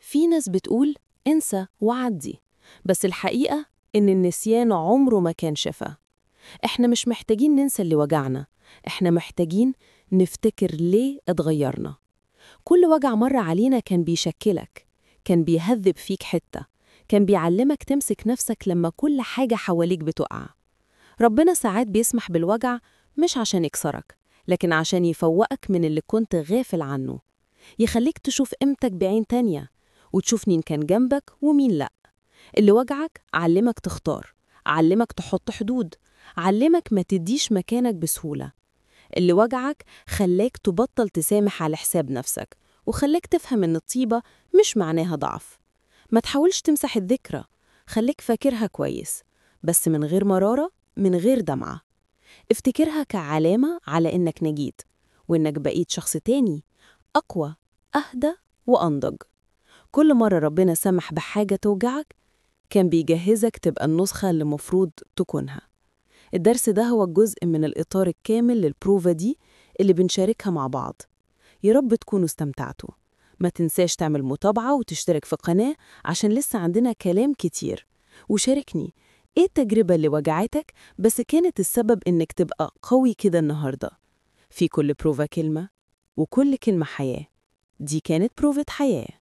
في ناس بتقول انسى وعدي، بس الحقيقة إن النسيان عمره ما كان شفا. إحنا مش محتاجين ننسى اللي وجعنا، إحنا محتاجين نفتكر ليه اتغيرنا. كل وجع مر علينا كان بيشكلك، كان بيهذب فيك حتة، كان بيعلمك تمسك نفسك لما كل حاجة حواليك بتقع. ربنا ساعات بيسمح بالوجع مش عشان يكسرك، لكن عشان يفوقك من اللي كنت غافل عنه، يخليك تشوف قيمتك بعين تانية، وتشوف مين كان جنبك ومين لأ. اللي وجعك علمك تختار، علمك تحط حدود، علمك ما تديش مكانك بسهولة. اللي وجعك خلاك تبطل تسامح على حساب نفسك، وخلاك تفهم إن الطيبة مش معناها ضعف. ما تحاولش تمسح الذكرى، خليك فاكرها كويس، بس من غير مرارة، من غير دمعة. افتكرها كعلامة على إنك نجيت، وإنك بقيت شخص تاني، أقوى، أهدى وأنضج. كل مرة ربنا سمح بحاجة توجعك كان بيجهزك تبقى النسخة اللي مفروض تكونها. الدرس ده هو الجزء من الإطار الكامل للبروفة دي اللي بنشاركها مع بعض. يا رب تكونوا استمتعتوا. ما تنساش تعمل متابعة وتشترك في قناة عشان لسه عندنا كلام كتير. وشاركني إيه التجربة اللي وجعتك بس كانت السبب إنك تبقى قوي كده النهاردة. في كل بروفة كلمة، وكل كلمة حياة. دي كانت بروفة حياة.